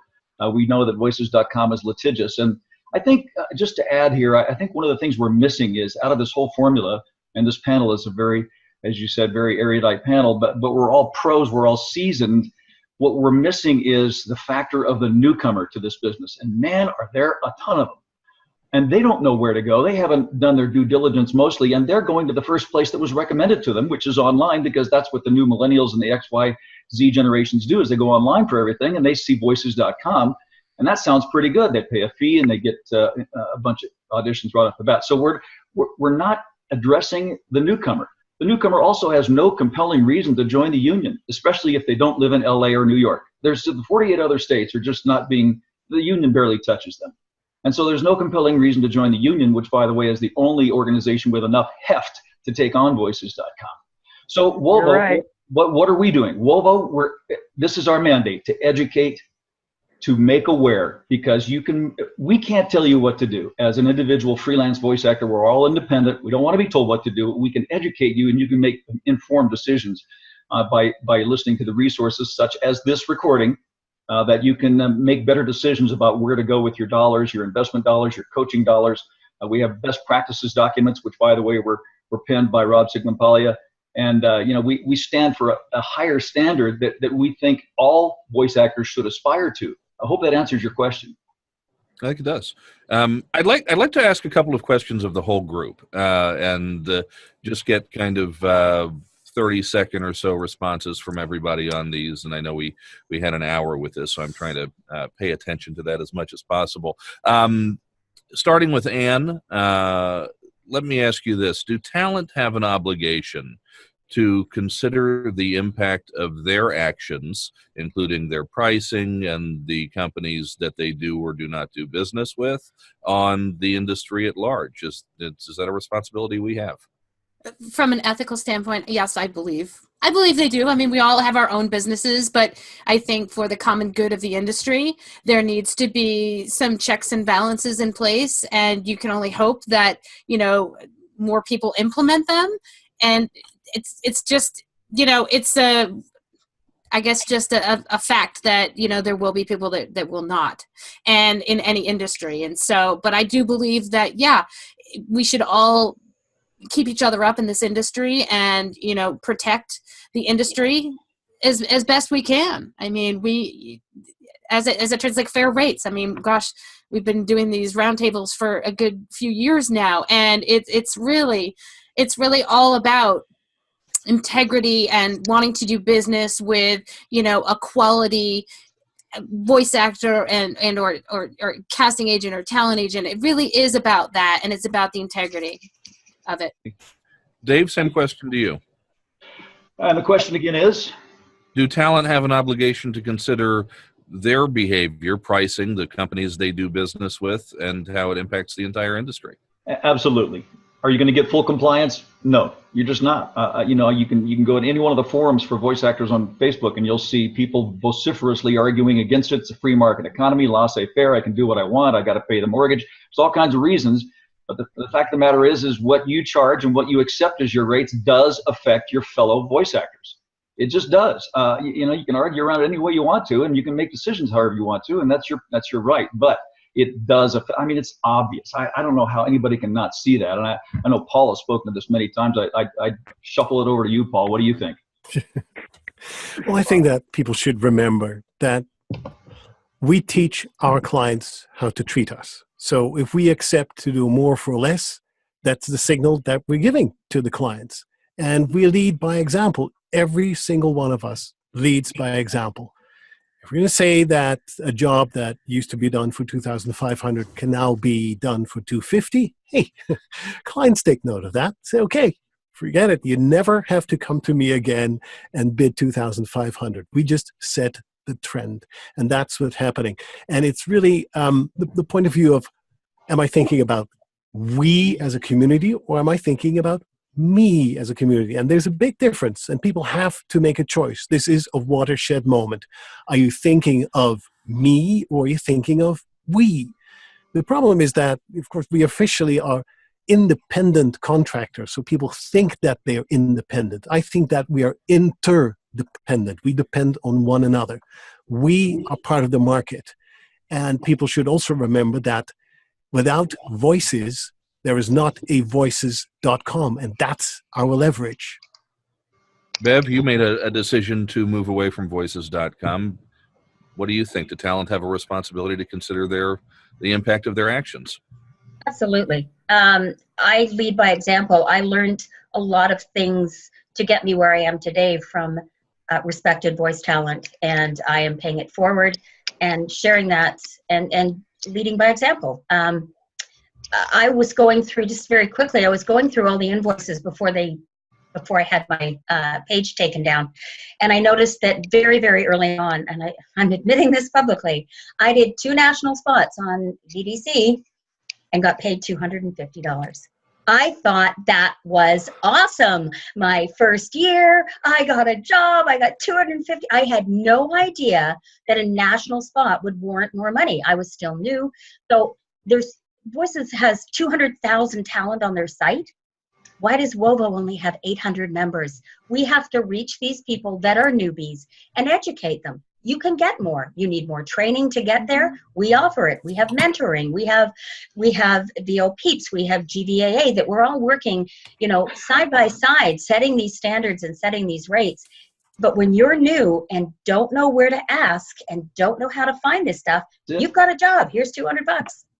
We know that voices.com is litigious. And I think, just to add here, I think one of the things we're missing is, out of this whole formula, and this panel is a very, as you said, very erudite panel, but we're all pros, we're all seasoned. What we're missing is the factor of the newcomer to this business. And man, are there a ton of them. And they don't know where to go. They haven't done their due diligence mostly, and they're going to the first place that was recommended to them, which is online, because that's what the new millennials and the X, Y, Z generations do, is they go online for everything, and they see voices.com, and that sounds pretty good. They pay a fee, and they get a bunch of auditions right off the bat. So we're not addressing the newcomer. The newcomer also has no compelling reason to join the union, especially if they don't live in LA or New York. There's the 48 other states are just not being, the union barely touches them. And so there's no compelling reason to join the union, which, by the way, is the only organization with enough heft to take on voices.com. So WoVO, right. what are we doing? WoVO, this is our mandate, to educate, to make aware, because we can't tell you what to do. As an individual freelance voice actor, we're all independent. We don't want to be told what to do. We can educate you, and you can make informed decisions by listening to the resources such as this recording, that you can make better decisions about where to go with your dollars, your investment dollars, your coaching dollars. We have best practices documents, which, by the way, were penned by Rob Sciglimpaglia. And we stand for a higher standard that we think all voice actors should aspire to. I hope that answers your question. I think it does. I'd like to ask a couple of questions of the whole group, and just get kind of 30-second or so responses from everybody on these. And I know we had an hour with this, so I'm trying to pay attention to that as much as possible. Starting with Anne, let me ask you this. Do talent have an obligation to consider the impact of their actions, including their pricing and the companies that they do or do not do business with, on the industry at large? Is that a responsibility we have? From an ethical standpoint, yes, I believe they do. I mean, we all have our own businesses, but I think for the common good of the industry, there needs to be some checks and balances in place, and you can only hope that, more people implement them. And it's just, it's I guess just a fact that, there will be people that will not, and in any industry. And so, but I do believe that, yeah, we should all keep each other up in this industry and, protect the industry as best we can. I mean, we, as it turns, like fair rates. I mean, gosh, we've been doing these roundtables for a good few years now. And it's really all about integrity and wanting to do business with, a quality voice actor and or casting agent or talent agent. It really is about that, and it's about the integrity of it. Dave, same question to you. And the question again is? Do talent have an obligation to consider their behavior, pricing, the companies they do business with, and how it impacts the entire industry. Absolutely. Are you going to get full compliance? No, you're just not. You know, you can go to any one of the forums for voice actors on Facebook, and you'll see people vociferously arguing against it. It's a free market economy, laissez-faire. I can do what I want. I got to pay the mortgage. There's all kinds of reasons. But the fact of the matter is what you charge and what you accept as your rates does affect your fellow voice actors. It just does. You know, you can argue around it any way you want to, and you can make decisions however you want to, and that's your right. But it does affect, I mean, it's obvious. I don't know how anybody can not see that. And I know Paul has spoken to this many times. I shuffle it over to you, Paul. What do you think? Well, I think that people should remember that we teach our clients how to treat us. So if we accept to do more for less, that's the signal that we're giving to the clients. And we lead by example. Every single one of us leads by example. If we're going to say that a job that used to be done for $2,500 can now be done for $250, hey, clients take note of that. Say, okay, forget it. You never have to come to me again and bid $2,500. We just set the trend, and that's what's happening. And it's really the point of view of, am I thinking about we as a community, or am I thinking about me as a community? And there's a big difference, and people have to make a choice. This is a watershed moment. Are you thinking of me, or are you thinking of we? The problem is that, of course, we officially are independent contractors, so people think that they're independent. I think that we are interdependent. We depend on one another. We are part of the market, and people should also remember that without voices, there is not a voices.com, and that's our leverage. Bev, you made a decision to move away from voices.com. What do you think? Do talent have a responsibility to consider the impact of their actions? Absolutely. I lead by example. I learned a lot of things to get me where I am today from respected voice talent, and I am paying it forward and sharing that and leading by example. I was going through, just very quickly, I was going through all the invoices before I had my page taken down. And I noticed that very, very early on, and I'm admitting this publicly, I did 2 national spots on VDC and got paid $250. I thought that was awesome. My first year, I got a job, I got $250. I had no idea that a national spot would warrant more money. I was still new. So Voices has 200,000 talent on their site. Why does WoVO only have 800 members? We have to reach these people that are newbies and educate them. You can get more. You need more training to get there. We offer it. We have mentoring. We have VO Peeps. We have GVAA, that we're all working, side by side, setting these standards and setting these rates. But when you're new and don't know where to ask and don't know how to find this stuff, you've got a job. Here's $200.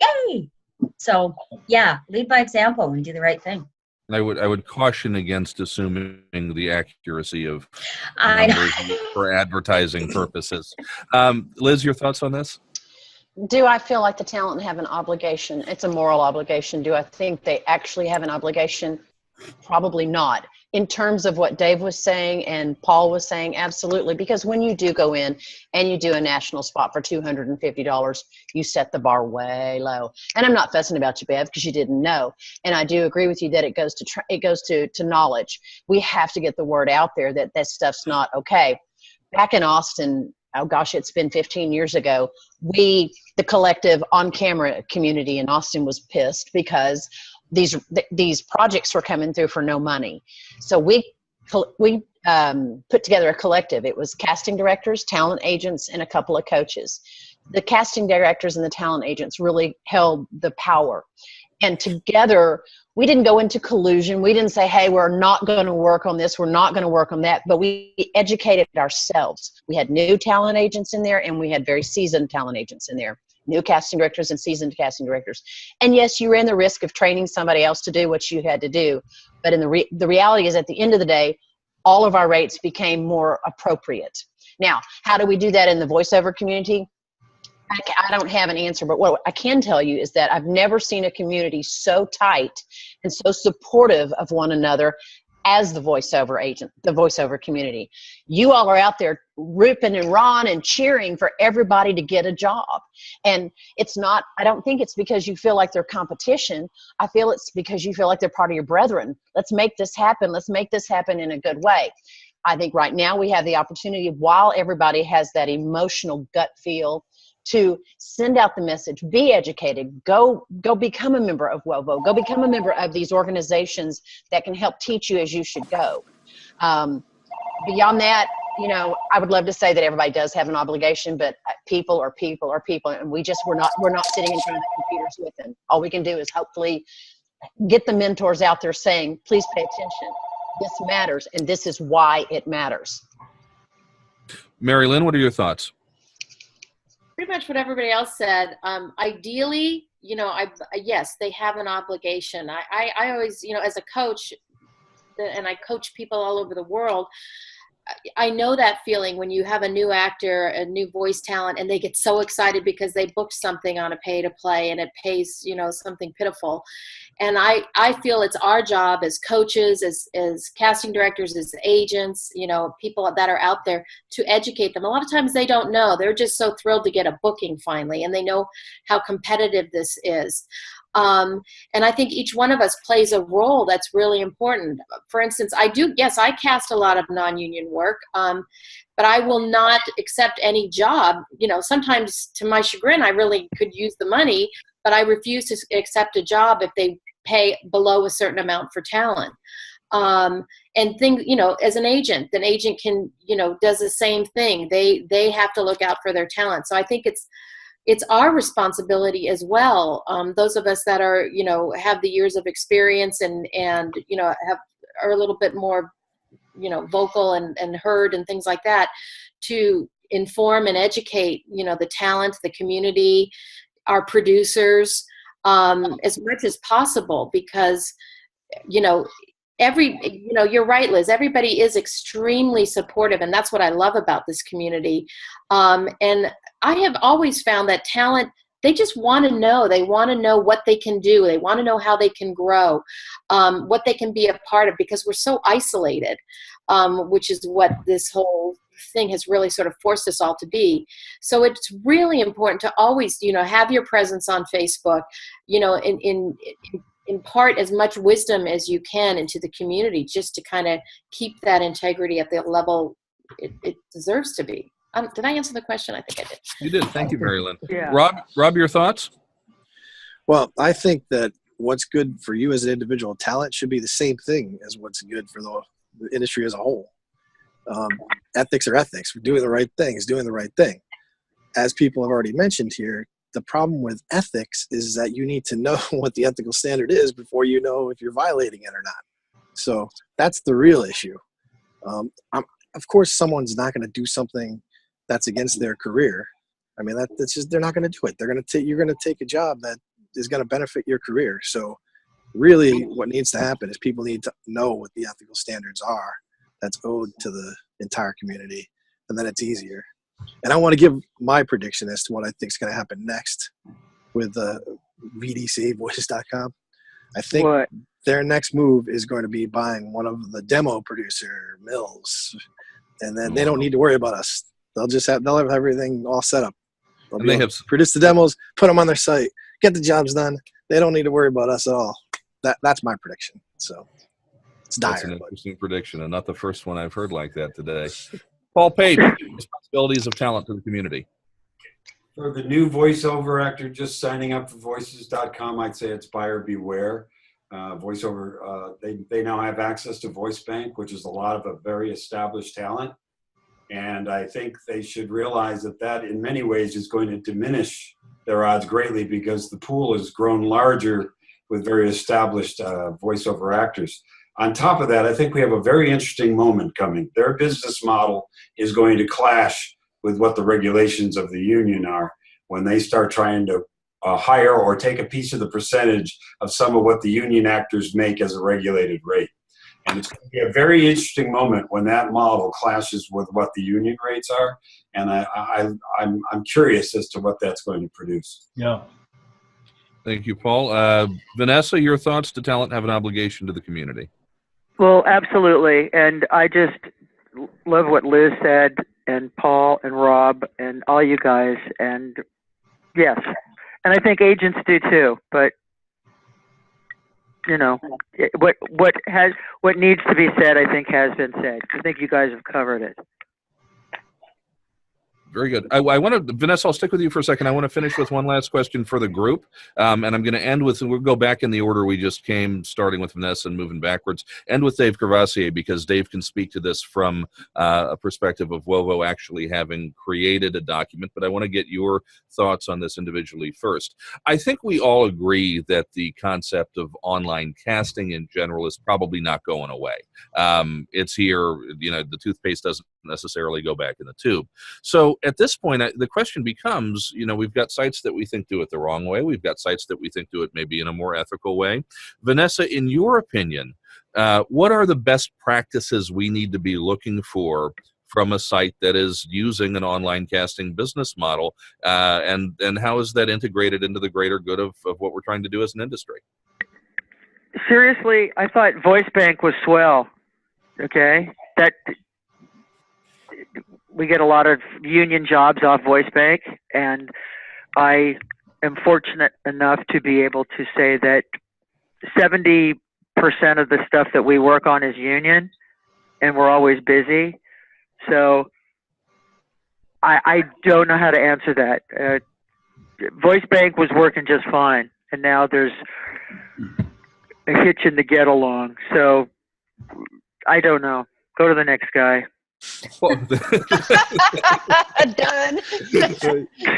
Yay! So yeah, lead by example and do the right thing. I would caution against assuming the accuracy of numbers for advertising purposes. Liz, your thoughts on this? Do I feel like the talent have an obligation? It's a moral obligation. Do I think they actually have an obligation? Probably not. In terms of what Dave was saying and Paul was saying, absolutely. Because when you do go in and you do a national spot for $250, you set the bar way low. And I'm not fussing about you, Bev, because you didn't know. And I do agree with you that it goes to knowledge. We have to get the word out there that that stuff's not okay. Back in Austin, oh gosh, it's been 15 years ago, the collective on-camera community in Austin was pissed because these projects were coming through for no money. So we put together a collective. It was casting directors, talent agents, and a couple of coaches. The casting directors and the talent agents really held the power. And together, we didn't go into collusion. We didn't say, hey, we're not going to work on this. We're not going to work on that. But we educated ourselves. We had new talent agents in there, and we had very seasoned talent agents in there. New casting directors and seasoned casting directors. And yes, you ran the risk of training somebody else to do what you had to do. But the reality is, at the end of the day, all of our rates became more appropriate. Now, how do we do that in the voiceover community? I don't have an answer, but what I can tell you is that I've never seen a community so tight and so supportive of one another as the voiceover agent, the voiceover community. You all are out there ripping and rawing and cheering for everybody to get a job. And it's not, I don't think it's because you feel like they're competition. I feel it's because you feel like they're part of your brethren. Let's make this happen. Let's make this happen in a good way. I think right now we have the opportunity, while everybody has that emotional gut feel, to send out the message, be educated, go become a member of WoVO, go become a member of these organizations that can help teach you as you should go. Beyond that, you know, I would love to say that everybody does have an obligation, but people are people are people, and we're not sitting in front of the computers with them. All we can do is hopefully get the mentors out there saying, please pay attention. This matters, and this is why it matters. Mary Lynn, what are your thoughts? Pretty much what everybody else said. Ideally, you know, yes, they have an obligation. I always, you know, as a coach, and I coach people all over the world, I know that feeling when you have a new actor, a new voice talent, and they get so excited because they booked something on a pay to play and it pays, you know, something pitiful. And I feel it's our job as coaches, as casting directors, as agents, you know, people that are out there, to educate them. A lot of times they don't know. They're just so thrilled to get a booking finally, and they know how competitive this is. And I think each one of us plays a role that's really important. For instance, I cast a lot of non-union work, but I will not accept any job. You know, sometimes to my chagrin, I really could use the money, but I refuse to accept a job if they pay below a certain amount for talent. And things, you know, as an agent can, you know, does the same thing. They have to look out for their talent. So I think it's our responsibility as well. Those of us that are, you know, have the years of experience and you know, are a little bit more, you know, vocal and heard and things like that, to inform and educate, you know, the talent, the community, our producers, as much as possible, because, you know, you're right, Liz, everybody is extremely supportive, and that's what I love about this community. And I have always found that talent, they just want to know. They want to know what they can do. They want to know how they can grow, what they can be a part of, because we're so isolated, which is what this whole thing has really sort of forced us all to be. So it's really important to always, you know, have your presence on Facebook, you know, impart as much wisdom as you can into the community, just to kind of keep that integrity at the level it deserves to be. Did I answer the question? I think I did. You did. Thank you, Mary Lynn. Yeah. Rob, your thoughts? Well, I think that what's good for you as an individual talent should be the same thing as what's good for the industry as a whole. Ethics are ethics. Doing the right thing is doing the right thing. As people have already mentioned here, the problem with ethics is that you need to know what the ethical standard is before you know if you're violating it or not. So that's the real issue. Of course, someone's not going to do something that's against their career. I mean, that's just, they're not going to do it. You're going to take a job that is going to benefit your career. So really what needs to happen is people need to know what the ethical standards are that's owed to the entire community, and then it's easier. And I want to give my prediction as to what I think is going to happen next with VDC, Voices.com. I think their next move is going to be buying one of the demo producer mills, and then they don't need to worry about us. They'll have everything all set up. They have produce the demos, put them on their site, get the jobs done. They don't need to worry about us at all. That's my prediction. So it's dire. That's an interesting prediction, and not the first one I've heard like that today. Paul Pape, responsibilities of talent to the community. For the new voiceover actor just signing up for Voices.com, I'd say it's buyer beware. VoiceOver, they now have access to VoiceBank, which is a lot of a very established talent. And I think they should realize that in many ways is going to diminish their odds greatly, because the pool has grown larger with very established voiceover actors. On top of that, I think we have a very interesting moment coming. Their business model is going to clash with what the regulations of the union are when they start trying to hire or take a piece of the percentage of some of what the union actors make as a regulated rate. And it's going to be a very interesting moment when that model clashes with what the union rates are. And I'm curious as to what that's going to produce. Yeah. Thank you, Paul. Vanessa, your thoughts? To talent have an obligation to the community? Well, absolutely. And I just love what Liz said, and Paul and Rob and all you guys. And yes, and I think agents do too. But you know, what needs to be said, I think, has been said. I think you guys have covered it. Very good. I want to, Vanessa, I'll stick with you for a second. I want to finish with one last question for the group. And I'm going to end with, we'll go back in the order we just came, starting with Vanessa and moving backwards, end with Dave Courvoisier, because Dave can speak to this from a perspective of WoVO actually having created a document. But I want to get your thoughts on this individually first. I think we all agree that the concept of online casting in general is probably not going away. It's here, you know, the toothpaste doesn't necessarily go back in the tube. So at this point, the question becomes, you know, we've got sites that we think do it the wrong way. We've got sites that we think do it maybe in a more ethical way. Vanessa, in your opinion, what are the best practices we need to be looking for from a site that is using an online casting business model? And how is that integrated into the greater good of what we're trying to do as an industry? Seriously, I thought VoiceBank was swell. Okay, that we get a lot of union jobs off VoiceBank, and I am fortunate enough to be able to say that 70% of the stuff that we work on is union, and we're always busy. So I don't know how to answer that. VoiceBank was working just fine, and now there's a hitch in the get along. So I don't know. Go to the next guy. Done.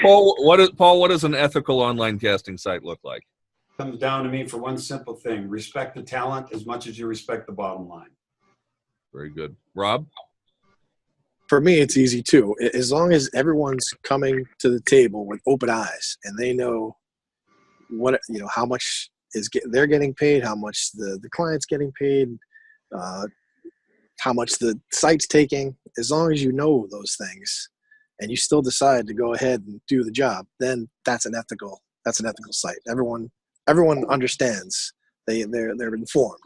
Paul, what does an ethical online casting site look like? Comes down to me for one simple thing: respect the talent as much as you respect the bottom line. Very good. Rob? For me, it's easy too. As long as everyone's coming to the table with open eyes and they know what, you know, how much they're getting paid, how much the client's getting paid, how much the site's taking. As long as you know those things and you still decide to go ahead and do the job, then that's an ethical site. Everyone understands. They're informed.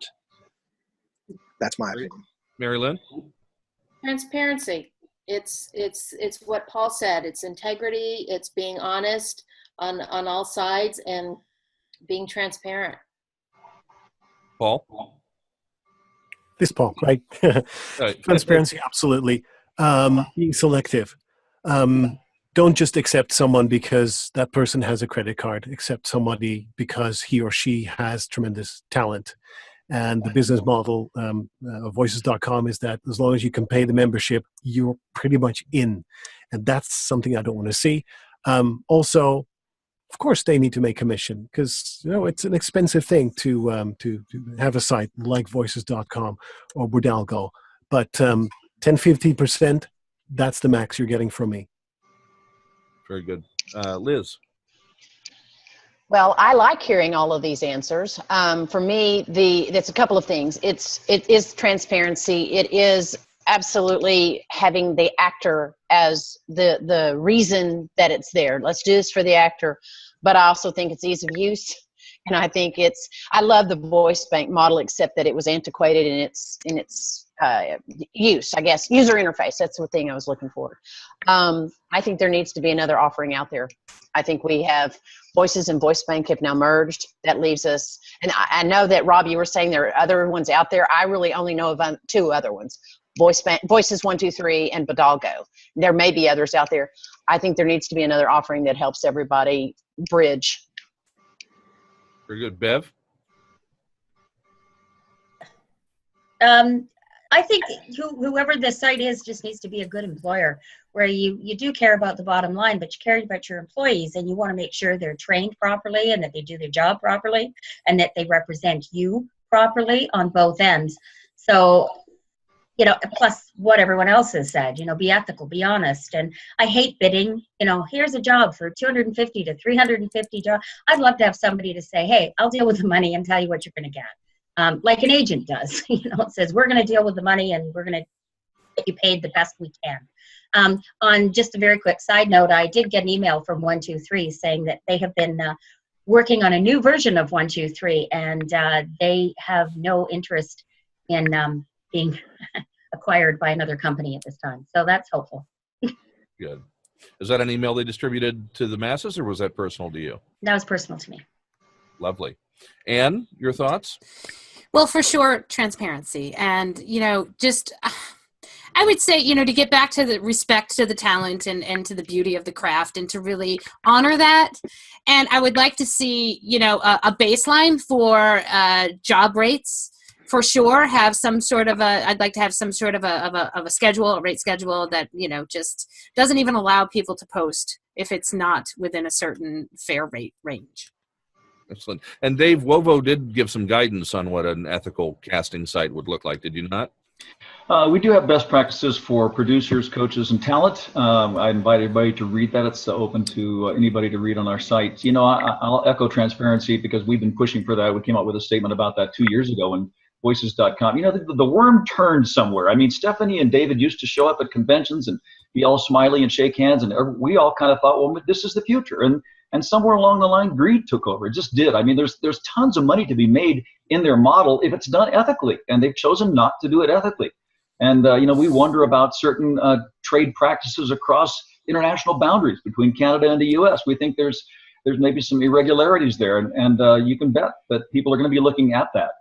That's my opinion. Mary Lynn? Transparency. It's what Paul said. It's integrity. It's being honest on all sides and being transparent. Paul? This Paul, right? Transparency, absolutely. Being selective. Don't just accept someone because that person has a credit card. Accept somebody because he or she has tremendous talent. And the business model of Voices.com is that as long as you can pay the membership, you're pretty much in. And that's something I don't want to see. Also, of course, they need to make commission because, you know, it's an expensive thing to have a site like Voices.com or Bordalgo. But 10-15%, that's the max you're getting from me. Very good. Liz? Well, I like hearing all of these answers. For me, it's a couple of things. It is transparency. It is absolutely having the actor as the reason that it's there. Let's do this for the actor. But I also think it's ease of use. And I think I love the VoiceBank model, except that it was antiquated in its use, I guess, user interface. That's the thing I was looking for. I think there needs to be another offering out there. I think we have Voices and VoiceBank have now merged. That leaves us, and I know that, Rob, you were saying there are other ones out there. I really only know of two other ones, VoiceBank, Voices 123 and Bordalgo. There may be others out there. I think there needs to be another offering that helps everybody bridge. Very good. Bev? I think whoever the site is just needs to be a good employer, where you do care about the bottom line, but you care about your employees, and you want to make sure they're trained properly and that they do their job properly and that they represent you properly on both ends. So, you know, plus what everyone else has said, you know, be ethical, be honest. And I hate bidding. You know, here's a job for 250 to 350 jobs. I'd love to have somebody to say, hey, I'll deal with the money and tell you what you're going to get. Like an agent does. You know, it says, we're going to deal with the money and we're going to get you paid the best we can. On just a very quick side note, I did get an email from 123 saying that they have been working on a new version of 123, and they have no interest in being acquired by another company at this time. So that's helpful. Good. Is that an email they distributed to the masses, or was that personal to you? That was personal to me. Lovely. Anne, your thoughts? Well, for sure, transparency. And, just, I would say, to get back to the respect to the talent and to the beauty of the craft and to really honor that. And I would like to see, a baseline for job rates. For sure, have some sort of I'd like to have some sort of a schedule, a rate schedule that, just doesn't even allow people to post if it's not within a certain fair rate range. Excellent. And Dave, WoVO did give some guidance on what an ethical casting site would look like, did you not? We do have best practices for producers, coaches, and talent. I invite everybody to read that. It's open to anybody to read on our site. I'll echo transparency because we've been pushing for that. We came out with a statement about that 2 years ago and voices.com. The worm turned somewhere. I mean, Stephanie and David used to show up at conventions and be all smiley and shake hands, and we all kind of thought, well, this is the future. And somewhere along the line, greed took over. It just did. I mean, there's tons of money to be made in their model if it's done ethically, and they've chosen not to do it ethically. And we wonder about certain trade practices across international boundaries between Canada and the U.S. We think there's maybe some irregularities there, and you can bet that people are going to be looking at that.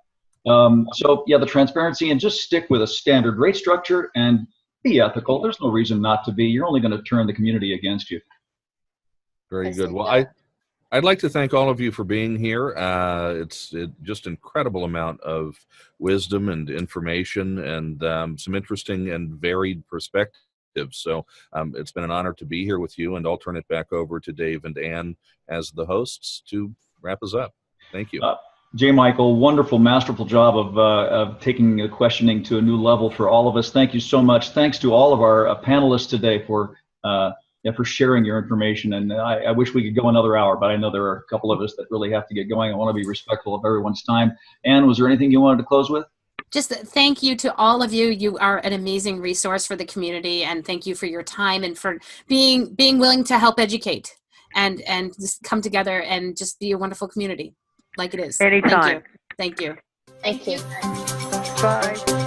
So yeah, the transparency, and just stick with a standard rate structure and be ethical. There's no reason not to be. You're only going to turn the community against you. Very good. Well, I'd like to thank all of you for being here. It's just incredible amount of wisdom and information and some interesting and varied perspectives. So it's been an honor to be here with you, and I'll turn it back over to Dave and Anne as the hosts to wrap us up. Thank you. J. Michael, wonderful, masterful job of taking the questioning to a new level for all of us. Thank you so much. Thanks to all of our panelists today for sharing your information. And I wish we could go another hour, but I know there are a couple of us that really have to get going. I want to be respectful of everyone's time. Anne, was there anything you wanted to close with? Just thank you to all of you. You are an amazing resource for the community, and thank you for your time and for being willing to help educate and just come together and just be a wonderful community like it is. Anytime. Thank you. Thank you. Bye.